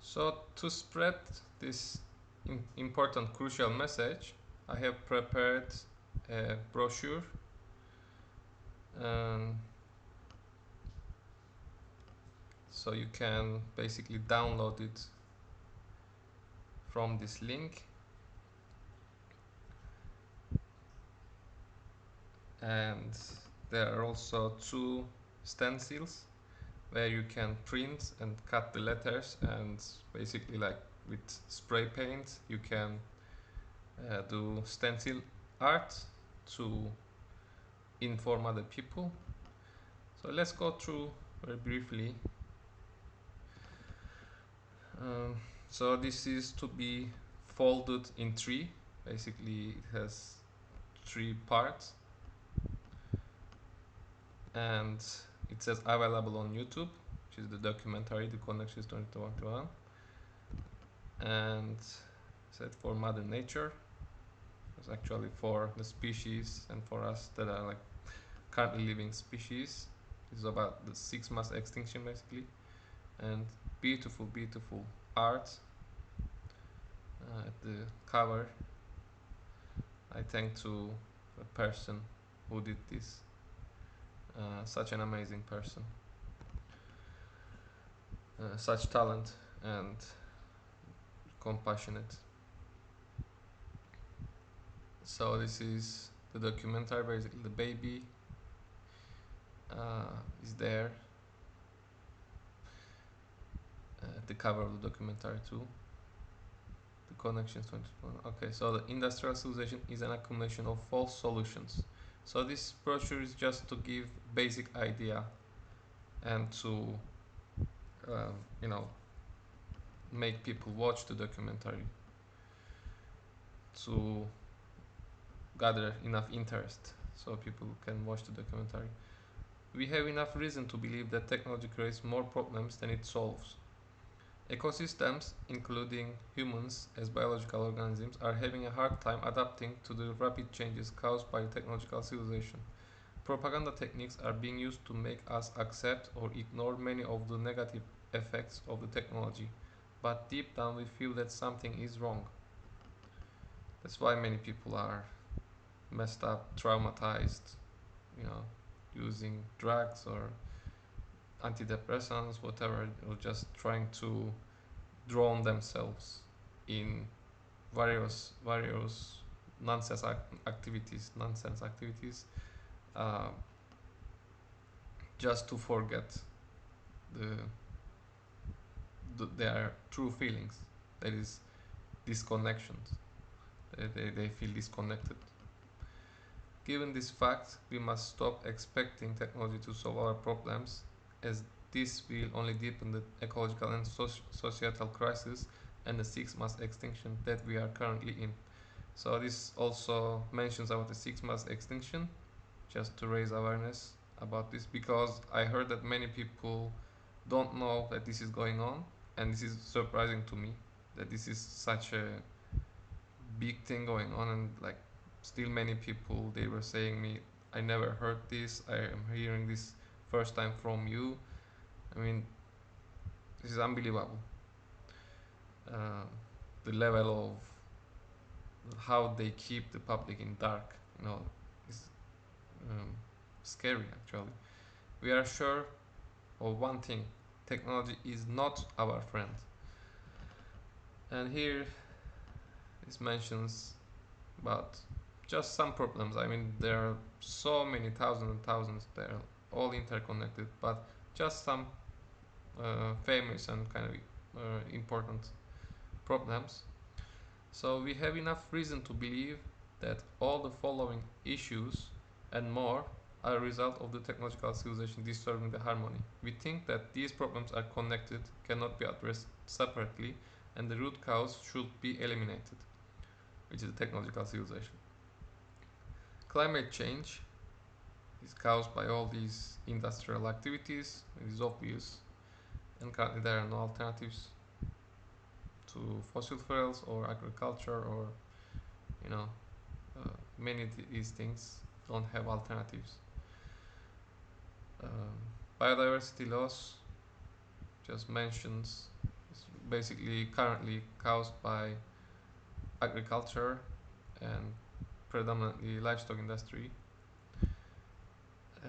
So to spread this important crucial message, I have prepared a brochure, and so you can basically download it from this link, and there are also two stencils where you can print and cut the letters, and basically like with spray paint you can do stencil art to inform other people. So let's go through very briefly. So this is to be folded in three. Basically it has three parts, and it says available on YouTube, which is the documentary The Connections 2021, and said for Mother Nature. It's actually for the species and for us that are like currently living species. It's about the 6 mass extinction basically, and beautiful, beautiful art at the cover. I thank to a person who did this. Such an amazing person, such talent and compassionate. So this is the documentary. Basically, the baby is there at the cover of the documentary too. The connections 21. Okay, so the industrial civilization is an accumulation of false solutions. So this brochure is just to give basic idea and to you know, make people watch the documentary to gather enough interest so people can watch the documentary. We have enough reason to believe that technology creates more problems than it solves. Ecosystems, including humans as biological organisms, are having a hard time adapting to the rapid changes caused by technological civilization. Propaganda techniques are being used to make us accept or ignore many of the negative effects of the technology, but deep down we feel that something is wrong. That's why many people are messed up, traumatized, you know, using drugs or antidepressants, whatever, or just trying to drown themselves in various nonsense activities, uh, just to forget the, their true feelings. That is disconnections. They feel disconnected. Given this fact, we must stop expecting technology to solve our problems, as this will only deepen the ecological and societal crisis and the 6 mass extinction that we are currently in. So this also mentions about the 6 mass extinction, just to raise awareness about this, because I heard that many people don't know that this is going on, and this is surprising to me that this is such a big thing going on, and like still many people, they were saying me, I never heard this, I am hearing this first time from you. I mean, this is unbelievable. uh, the level of how they keep the public in dark, you know, is um, scary actually. We are sure of one thing: technology is not our friend. And here this mentions about just some problems. I mean, there are so many thousands and thousands, they're all interconnected, but just some famous and kind of important problems. So we have enough reason to believe that all the following issues and more are a result of the technological civilization disturbing the harmony. We think that these problems are connected, cannot be addressed separately, and the root cause should be eliminated, which is the technological civilization. Climate change is caused by all these industrial activities. It is obvious, and currently there are no alternatives to fossil fuels or agriculture, or you know, many of these things don't have alternatives. Um, Biodiversity loss just mentions basically currently caused by agriculture and predominantly livestock industry.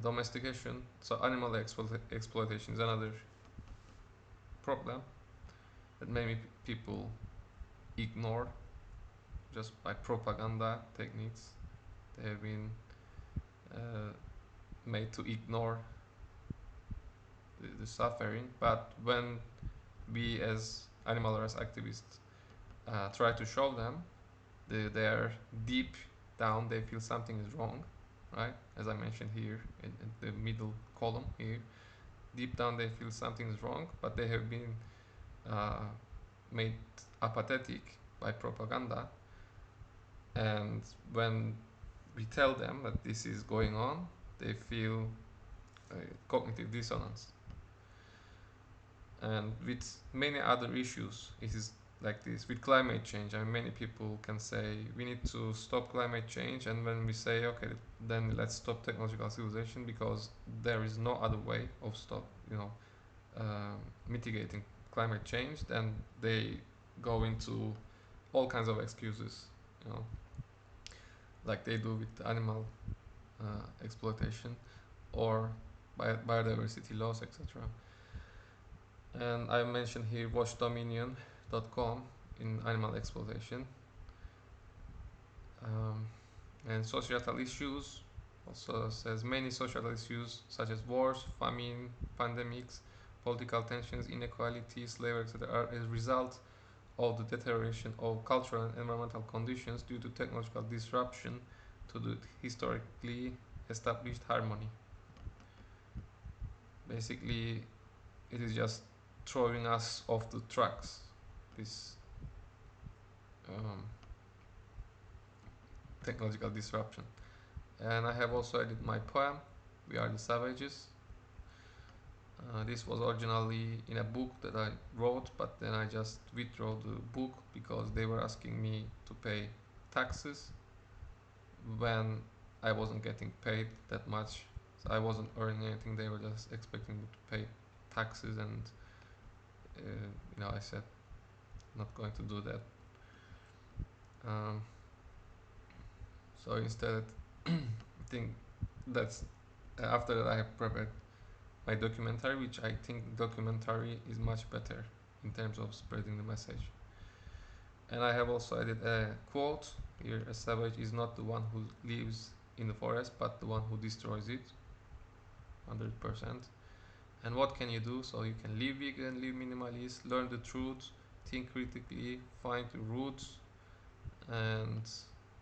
Domestication, so animal exploitation is another problem that many people ignore just by propaganda techniques. They have been uh, made to ignore the suffering, but when we as animal rights activists try to show them, they are deep down, they feel something is wrong, right? As I mentioned here in the middle column here, deep down they feel something is wrong, but they have been uh, made apathetic by propaganda. And when we tell them that this is going on, they feel cognitive dissonance. And with many other issues, it is like this. With climate change, I mean, many people can say we need to stop climate change, and when we say okay, then let's stop technological civilization because there is no other way of mitigating climate change, then they go into all kinds of excuses, you know, like they do with animal exploitation or biodiversity loss, etc. And I mentioned here watchdominion.com in animal exploitation. And societal issues also says many societal issues such as wars, famine, pandemics, political tensions, inequality, slavery, etc. are a result of the deterioration of cultural and environmental conditions due to technological disruption to the historically established harmony. Basically, it is just throwing us off the tracks, this um, technological disruption. And I have also added my poem, We Are the Savages. This was originally in a book that I wrote, but then I just withdrew the book because they were asking me to pay taxes when I wasn't getting paid that much. So I wasn't earning anything, they were just expecting me to pay taxes, and I said not going to do that. So instead, I think that's after that I have prepared my documentary, which I think documentary is much better in terms of spreading the message. And I have also added a quote here: a savage is not the one who lives in the forest, but the one who destroys it. 100%. And what can you do? So you can live vegan, live minimalist, learn the truth, think critically, find the roots, and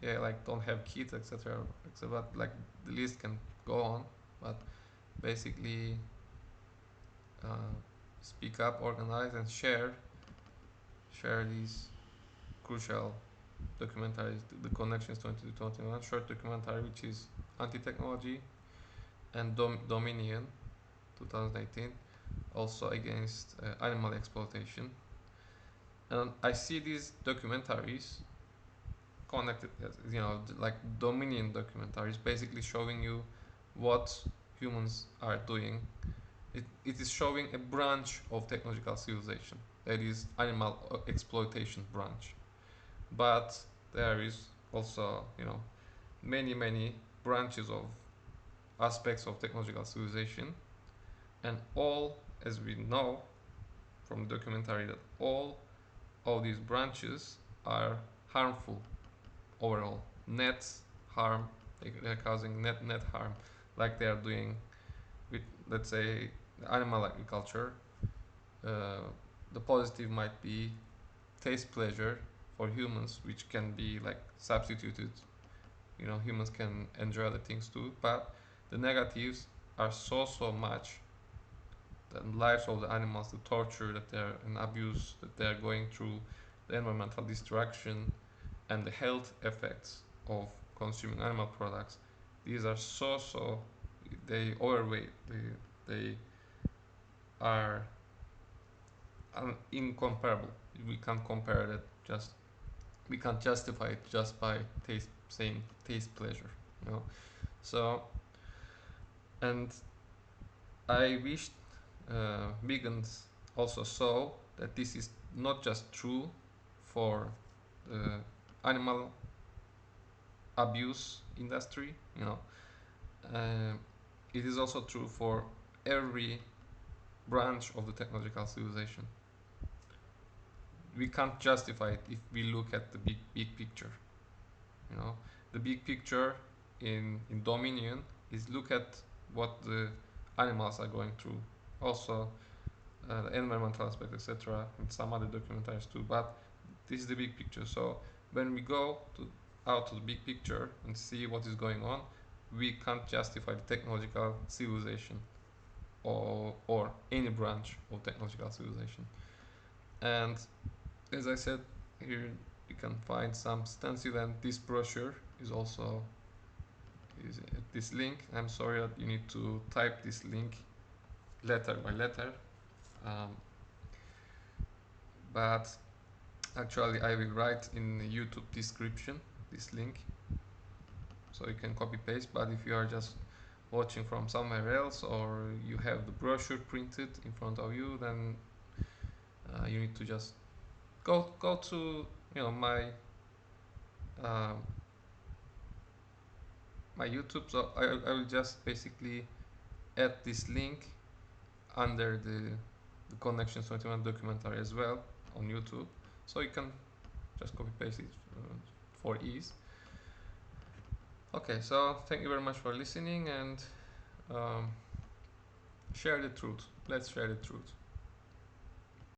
yeah, like don't have kids, etc. But like the list can go on, but basically speak up, organize, and share these crucial documentaries, the Connections 2021 short documentary, which is anti-technology, and Dominion 2018, also against animal exploitation. And I see these documentaries connected, like Dominion documentaries, basically showing you what humans are doing. It is showing a branch of technological civilization, that is animal exploitation branch. But there is also, many branches of aspects of technological civilization, and all, as we know from the documentary, that all of these branches are harmful overall. Net harm, they're causing net harm, like they are doing with, let's say, animal agriculture. The positive might be taste pleasure for humans, which can be like substituted. Humans can enjoy other things too, but the negatives are so much. The lives of the animals, the torture that they're and abuse that they're going through, the environmental destruction, and the health effects of consuming animal products. These are so they overweight. They are incomparable. We can't compare that. We can't justify it just by saying taste pleasure. So, and I wish vegans also saw that this is not just true for the animal abuse industry, uh, it is also true for every branch of the technological civilization. We can't justify it if we look at the big picture. The big picture in Dominion is look at what the animals are going through. Also, the environmental aspect, etc., and some other documentaries too. But this is the big picture. So when we go out to the big picture and see what is going on, we can't justify the technological civilization or any branch of technological civilization. And as I said, here you can find some stencil, and this brochure is also at this link. I'm sorry that you need to type this link letter by letter, but actually I will write in the YouTube description this link, so you can copy paste. But if you are just watching from somewhere else, or you have the brochure printed in front of you, then you need to just go to my my YouTube. So I will just basically add this link under the Connections 21 documentary as well on YouTube, so you can just copy paste it for ease. Okay, so thank you very much for listening, and share the truth. Let's share the truth.